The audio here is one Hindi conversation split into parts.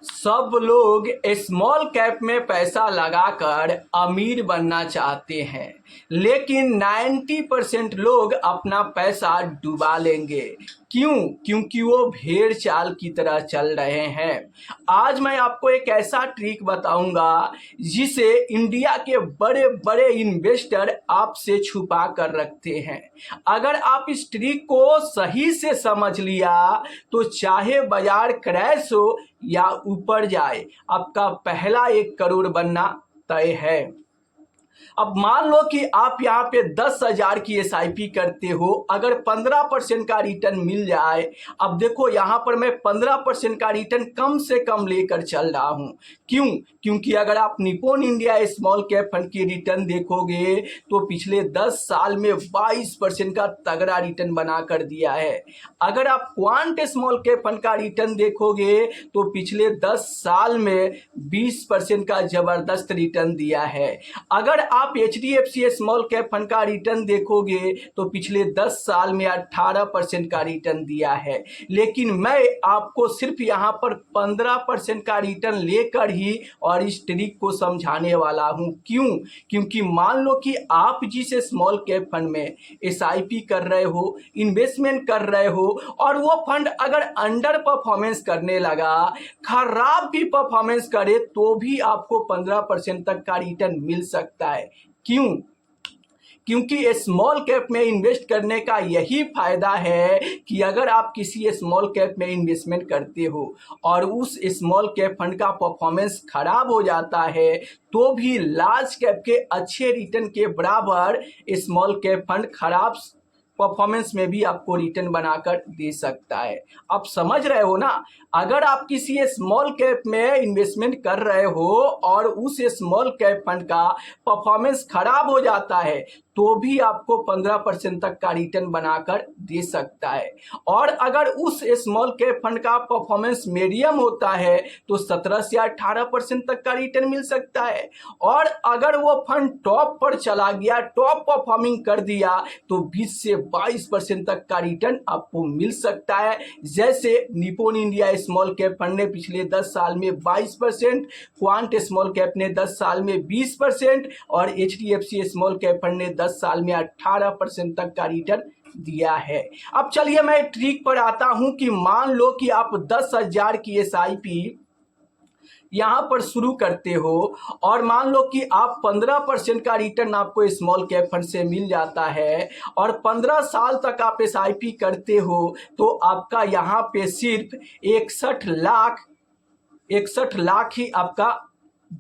सब लोग स्मॉल कैप में पैसा लगाकर अमीर बनना चाहते हैं, लेकिन 90% लोग अपना पैसा डुबा लेंगे। क्यों? क्योंकि वो भेड़ चाल की तरह चल रहे हैं। आज मैं आपको एक ऐसा ट्रिक बताऊंगा जिसे इंडिया के बड़े बड़े इन्वेस्टर आपसे छुपा कर रखते हैं। अगर आप इस ट्रिक को सही से समझ लिया तो चाहे बाजार क्रैश हो या ऊपर जाए, आपका पहला 1 करोड़ बनना तय है। अब मान लो कि आप यहाँ पे 10,000 की SIP करते हो, अगर 15% का रिटर्न मिल जाए। अब देखो यहाँ पर मैं 15% का रिटर्न कम से कम लेकर चल रहा हूँ। क्यों? क्योंकि अगर आप Nippon India small cap fund की रिटर्न देखोगे तो पिछले 10 साल में 22% का तगड़ा रिटर्न बना कर दिया है। अगर आप क्वांट स्मॉल कैप फंड का रिटर्न देखोगे तो पिछले 10 साल में 20% का जबरदस्त रिटर्न दिया है। अगर आप HDFC स्मॉल कैप फंड का रिटर्न देखोगे तो पिछले 10 साल में 18% का रिटर्न दिया है। लेकिन मैं आपको सिर्फ यहाँ पर 15% का रिटर्न लेकर ही और इस ट्रिक को समझाने वाला हूँ। क्यों? क्योंकि मान लो कि आप जिस स्मॉल कैप फंड में SIP कर रहे हो, इन्वेस्टमेंट कर रहे हो, और वो फंड अगर अंडर परफॉर्मेंस करने लगा, खराब भी परफॉर्मेंस करे, तो भी आपको 15% तक का रिटर्न मिल सकता है। क्यों? क्योंकि स्मॉल कैप में इन्वेस्ट करने का यही फायदा है कि अगर आप किसी स्मॉल कैप में इन्वेस्टमेंट करते हो और उस स्मॉल कैप फंड का परफॉर्मेंस खराब हो जाता है, तो भी लार्ज कैप के अच्छे रिटर्न के बराबर स्मॉल कैप फंड खराब परफॉर्मेंस में भी आपको रिटर्न बनाकर दे सकता है। आप समझ रहे हो ना? अगर आप किसी स्मॉल कैप में इन्वेस्टमेंट कर रहे हो और उस स्मॉल कैप फंड का परफॉर्मेंस खराब हो जाता है, तो भी आपको 15% तक का रिटर्न बनाकर दे सकता है। और अगर उस स्मॉल कैप फंड का परफॉर्मेंस मीडियम होता है तो 17 से 18% तक का रिटर्न मिल सकता है। और अगर वो फंड टॉप पर चला गया, टॉप परफॉर्मिंग कर दिया, तो 20 से 22% तक का रिटर्न आपको मिल सकता है। जैसे Nippon India small cap fund ने पिछले 10 साल में 22%, क्वांट स्मॉल कैप ने 10 साल में 20% और HDFC स्मॉल कैप फंड ने 10 साल में 18% तक का रिटर्न दिया है। अब चलिए मैं ट्रिक पर आता हूं कि मान लो कि आप 10,000 की SIP यहाँ पर शुरू करते हो और मान लो कि आप 15% का रिटर्न आपको स्मॉल कैप फंड से मिल जाता है और 15 साल तक आप SIP करते हो, तो आपका यहाँ पे सिर्फ 61 लाख ही आपका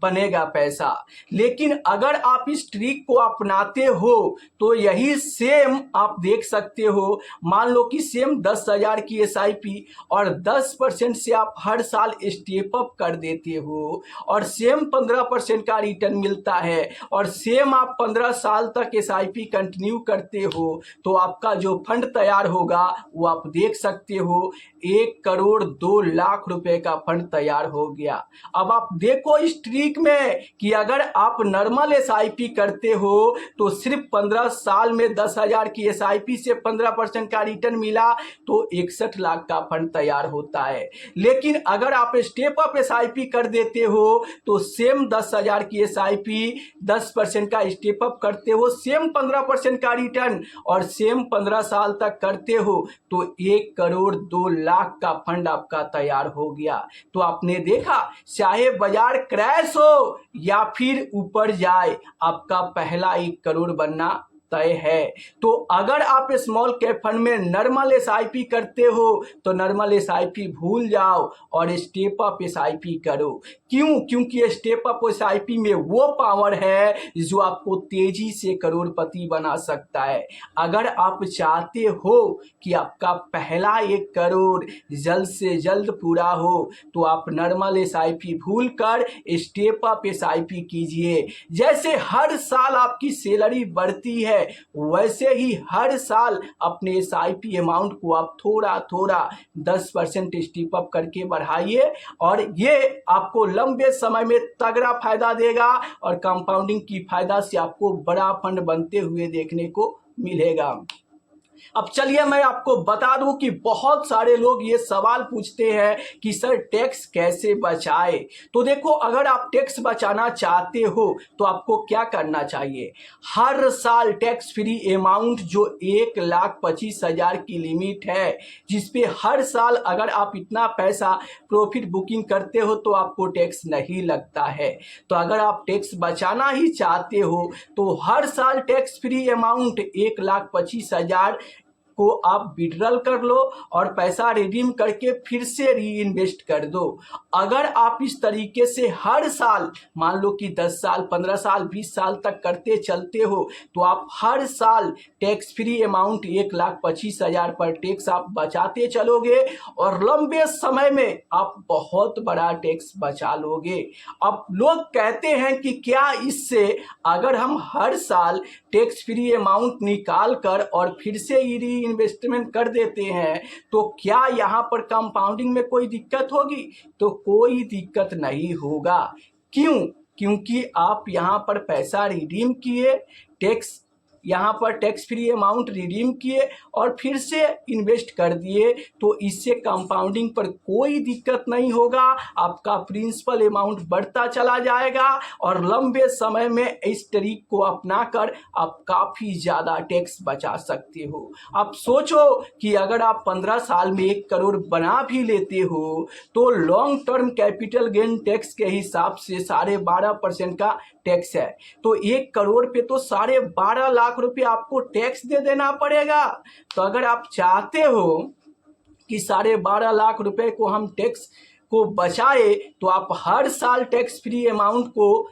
बनेगा पैसा। लेकिन अगर आप इस ट्रिक को अपनाते हो तो यही सेम आप देख सकते हो। मान लो कि सेम 10,000 की SIP और 10% से आप हर साल स्टेप अप कर देते हो और सेम 15% का रिटर्न मिलता है और सेम आप 15 साल तक SIP कंटिन्यू करते हो, तो आपका जो फंड तैयार होगा वो आप देख सकते हो, 1,02,00,000 रुपए का फंड तैयार हो गया। अब आप देखो इस ट्रिक में कि अगर आप नॉर्मल SIP करते हो तो सिर्फ 15 साल में 10,000 की SIP से 15% का रिटर्न मिला तो 61 लाख का फंड तैयार होता है। लेकिन अगर आप स्टेप अप SIP कर देते हो तो सेम 10,000 की SIP 10% का स्टेप अप करते हो, सेम 15% का रिटर्न और सेम 15 साल तक करते हो, तो 1,02,00,000 का फंड आपका तैयार हो गया। तो आपने देखा, चाहे बाजार क्रैश हो या फिर ऊपर जाए, आपका पहला 1 करोड़ बनना तय है। तो अगर आप स्मॉल कैप फंड में नॉर्मल SIP करते हो तो नॉर्मल SIP भूल जाओ और स्टेप अप SIP करो। क्यों? क्योंकि स्टेप अप SIP में वो पावर है जो आपको तेजी से करोड़पति बना सकता है। अगर आप चाहते हो कि आपका पहला 1 करोड़ जल्द से जल्द पूरा हो तो आप नॉर्मल SIP भूल कर स्टेप अप SIP कीजिए। जैसे हर साल आपकी सैलरी बढ़ती है, वैसे ही हर साल अपने SIP अमाउंट को आप थोड़ा थोड़ा 10% स्टेप अप करके बढ़ाइए और ये आपको लंबे समय में तगड़ा फायदा देगा और कंपाउंडिंग की फायदा से आपको बड़ा फंड बनते हुए देखने को मिलेगा। अब चलिए मैं आपको बता दूं कि बहुत सारे लोग ये सवाल पूछते हैं कि सर टैक्स कैसे बचाए। तो देखो, अगर आप टैक्स बचाना चाहते हो तो आपको क्या करना चाहिए, हर साल टैक्स फ्री अमाउंट जो 1,25,000 की लिमिट है, जिसपे हर साल अगर आप इतना पैसा प्रॉफिट बुकिंग करते हो तो आपको टैक्स नहीं लगता है। तो अगर आप टैक्स बचाना ही चाहते हो तो हर साल टैक्स फ्री अमाउंट 1,25,000 को आप विड्रॉल कर लो और पैसा रिडीम करके फिर से री इन्वेस्ट कर दो। अगर आप इस तरीके से हर साल, मान लो कि 10 साल 15 साल 20 साल तक करते चलते हो, तो आप हर साल टैक्स फ्री अमाउंट 1,25,000 पर टैक्स आप बचाते चलोगे और लंबे समय में आप बहुत बड़ा टैक्स बचा लोगे। अब लोग कहते हैं कि क्या इससे अगर हम हर साल टैक्स फ्री अमाउंट निकाल कर और फिर से री इन्वेस्टमेंट कर देते हैं तो क्या यहाँ पर कंपाउंडिंग में कोई दिक्कत होगी? तो कोई दिक्कत नहीं होगा। क्यों? क्योंकि आप यहाँ पर पैसा रिडीम किए, टैक्स यहाँ पर टैक्स फ्री अमाउंट रिडीम किए और फिर से इन्वेस्ट कर दिए, तो इससे कंपाउंडिंग पर कोई दिक्कत नहीं होगा। आपका प्रिंसिपल अमाउंट बढ़ता चला जाएगा और लंबे समय में इस ट्रिक को अपनाकर आप काफ़ी ज़्यादा टैक्स बचा सकते हो। आप सोचो कि अगर आप 15 साल में 1 करोड़ बना भी लेते हो तो long term capital gain tax के हिसाब से 12.5% का टैक्स है, तो 1 करोड़ पे तो 12.5 लाख रुपए आपको टैक्स दे देना पड़ेगा। तो अगर आप चाहते हो कि 12.5 लाख रुपए को हम टैक्स को बचाए तो आप हर साल टैक्स फ्री अमाउंट को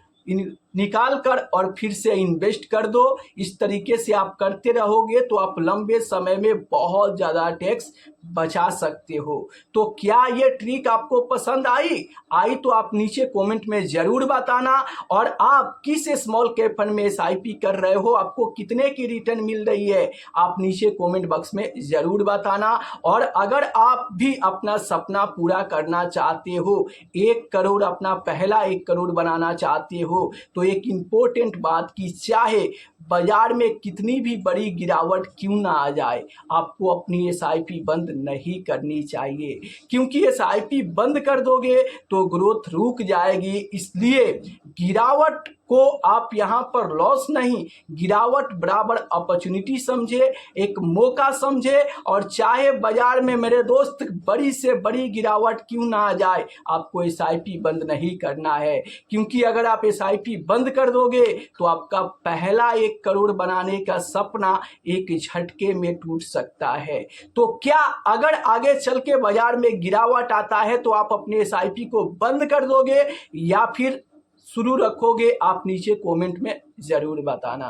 निकाल कर और फिर से इन्वेस्ट कर दो। इस तरीके से आप करते रहोगे तो आप लंबे समय में बहुत ज़्यादा टैक्स बचा सकते हो। तो क्या ये ट्रिक आपको पसंद आई तो आप नीचे कमेंट में ज़रूर बताना। और आप किस स्मॉल कैप फंड में SIP कर रहे हो, आपको कितने की रिटर्न मिल रही है, आप नीचे कमेंट बॉक्स में ज़रूर बताना। और अगर आप भी अपना सपना पूरा करना चाहते हो, 1 करोड़ अपना पहला 1 करोड़ बनाना चाहते हो, तो एक इम्पोर्टेंट बात कि चाहे बाजार में कितनी भी बड़ी गिरावट क्यों ना आ जाए, आपको अपनी SIP बंद नहीं करनी चाहिए। क्योंकि SIP बंद कर दोगे तो ग्रोथ रुक जाएगी। इसलिए गिरावट को आप यहाँ पर लॉस नहीं, गिरावट बराबर अपॉर्चुनिटी समझे, एक मौका समझे। और चाहे बाजार में मेरे दोस्त बड़ी से बड़ी गिरावट क्यों ना आ जाए, आपको SIP बंद नहीं करना है। क्योंकि अगर आप SIP बंद कर दोगे तो आपका पहला 1 करोड़ बनाने का सपना एक झटके में टूट सकता है। तो क्या अगर आगे चल के बाजार में गिरावट आता है तो आप अपने SIP को बंद कर दोगे या फिर शुरू रखोगे? आप नीचे कमेंट में ज़रूर बताना।